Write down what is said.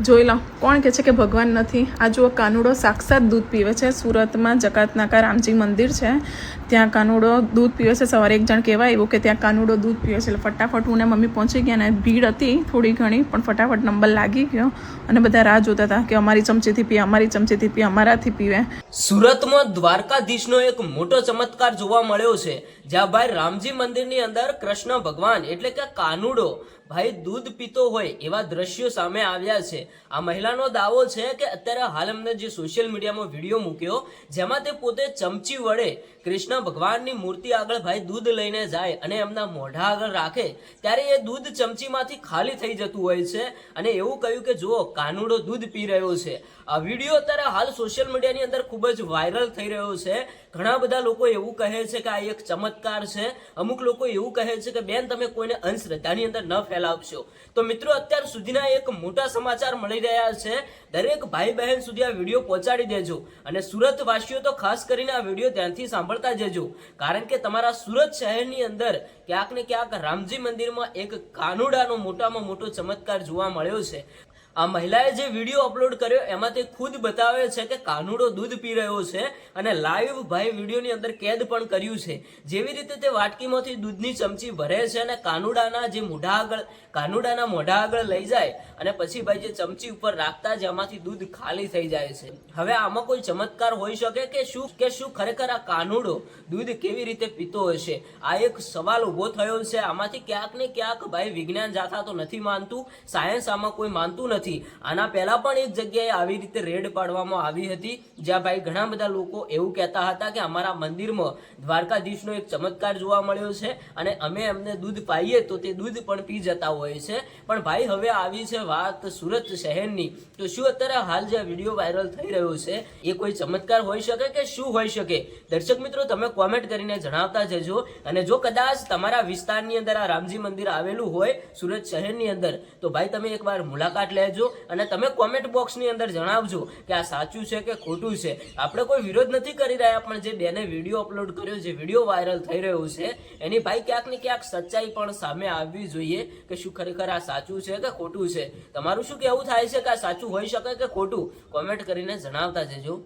જોઈ લો કોણ કહે છે કે ભગવાન નથી। આ જુઓ કાનુડો સાક્ષાત દૂધ પીવે છે। સુરતમાં જકાતનાકા રામજી મંદિર છે, ત્યાં કાનુડો દૂધ પીવે છે। સવારે એક જણ કહેવા આવ્યું કે ત્યાં કાનુડો દૂધ પીવે છે, એટલે ફટાફટ હું ને મમ્મી પહોંચી ગયા ને ભીડ હતી થોડી ઘણી, પણ ફટાફટ નંબર લાગી ગયો અને બધા રાહ જોતા હતા કે અમારી ચમચીથી પીવે, અમારી ચમચીથી પીવે, અમારાથી પીવે। સુરતમાં દ્વારકાધીશનો એક મોટો ચમત્કાર જોવા મળ્યો છે, જ્યાં ભાઈ રામજી મંદિરની અંદર કૃષ્ણ ભગવાન એટલે કે કાનુડો ભાઈ દૂધ પીતો હોય એવા દ્રશ્યો સામે આવ્યા છે। આ મહિલાનો દાવો છે કે અત્યારે હાલ અમને જે સોશિયલ મીડિયામાં વિડીયો મૂક્યો જેમાં તે પોતે ચમચી વડે કૃષ્ણ ભગવાનની મૂર્તિ આગળ ભાઈ દૂધ લઈને જાય અને એમના મોઢા આગળ રાખે ત્યારે એ દૂધ ચમચીમાંથી ખાલી થઈ જતું હોય છે અને એવું કહ્યું કે જુઓ કાનુડો દૂધ પી રહ્યો છે। આ વિડીયો અત્યારે હાલ સોશિયલ મીડિયાની અંદર ખૂબ જ વાયરલ થઈ રહ્યો છે। ઘણા બધા લોકો એવું કહે છે કે આ એક ચમત્કાર છે, અમુક લોકો એવું કહે છે કે બેન તમે કોઈને અંધશ્રદ્ધાની અંદર ન ફેલાવશો। તો મિત્રો અત્યાર સુધીના એક મોટા સમાચાર મળી રહ્યા છે, દરેક ભાઈ બહેન સુધી આ વિડીયો પહોંચાડી દેજો અને સુરત વાસીઓ તો ખાસ કરીને આ વિડીયો ધ્યાનથી સાંભળતા જજો, કારણ કે તમારા સુરત શહેરની અંદર ક્યાંક ને ક્યાંક રામજી મંદિરમાં એક કાનુડાનો મોટામાં મોટો ચમત્કાર જોવા મળ્યો છે। આ મહિલાએ જે વિડીયો અપલોડ કર્યો એમાં તે ખુદ બતાવે છે કે કાનુડો દૂધ પી રહ્યો છે અને લાઈવ ભાઈ વિડીયોની અંદર કેદ પણ કર્યું છે, જેવી રીતે તે વાટકીમાંથી દૂધની ચમચી ભરે છે અને કાનુડાના મોઢા આગળ લઈ જાય અને પછી ભાઈ જે ચમચી ઉપર રાખતા જ એમાંથી દૂધ ખાલી થઈ જાય છે। હવે આમાં કોઈ ચમત્કાર હોઈ શકે કે શું ખરેખર આ કાનુડો દૂધ કેવી રીતે પીતો હશે? આ એક સવાલ ઉભો થયો છે। આમાંથી ક્યાંક ને ક્યાંક ભાઈ વિજ્ઞાન જાથા તો નથી માનતું, સાયન્સ આમાં કોઈ માનતું નથી। આના પહેલા પણ એક જગ્યાએ આવી રીતે રેડ પાડવામાં આવી હતી, જ્યાં ભાઈ ઘણા બધા લોકો એવું કહેતા હતા કે અમારા મંદિરમાં દ્વારકાધીશનો એક ચમત્કાર જોવા મળ્યો છે અને અમે એમને દૂધ પાઈએ તો તે દૂધ પણ પી જતા હોય છે। પણ ભાઈ હવે આવી છે વાત સુરત શહેરની, તો શું અત્યારે હાલ જે વિડીયો વાયરલ થઈ રહ્યો છે એ કોઈ ચમત્કાર હોઈ શકે કે શું હોઈ શકે? દર્શક મિત્રો તમે કોમેન્ટ કરીને જણાવતા જજો। અને જો કદાચ તમારા વિસ્તારની અંદર આ રામજી મંદિર આવેલું હોય સુરત શહેરની અંદર તો ભાઈ તમે એકવાર મુલાકાત લેજો અને તમે કોમેન્ટ બોક્સની અંદર જણાવજો કે આ સાચું છે કે ખોટું છે। આપણે કોઈ વિરોધ નથી કરી રહ્યા, પણ જે બેને વિડીયો અપલોડ કર્યો, જે વિડીયો વાયરલ થઈ રહ્યો છે એની ભાઈ ક્યાંક ને ક્યાંક સચ્ચાઈ પણ સામે આવવી જોઈએ કે શું ખરેખર આ સાચું છે કે ખોટું છે। તમારું શું કહેવું થાય છે કે આ સાચું હોઈ શકે કે ખોટું? કોમેન્ટ કરીને જણાવતા જજો।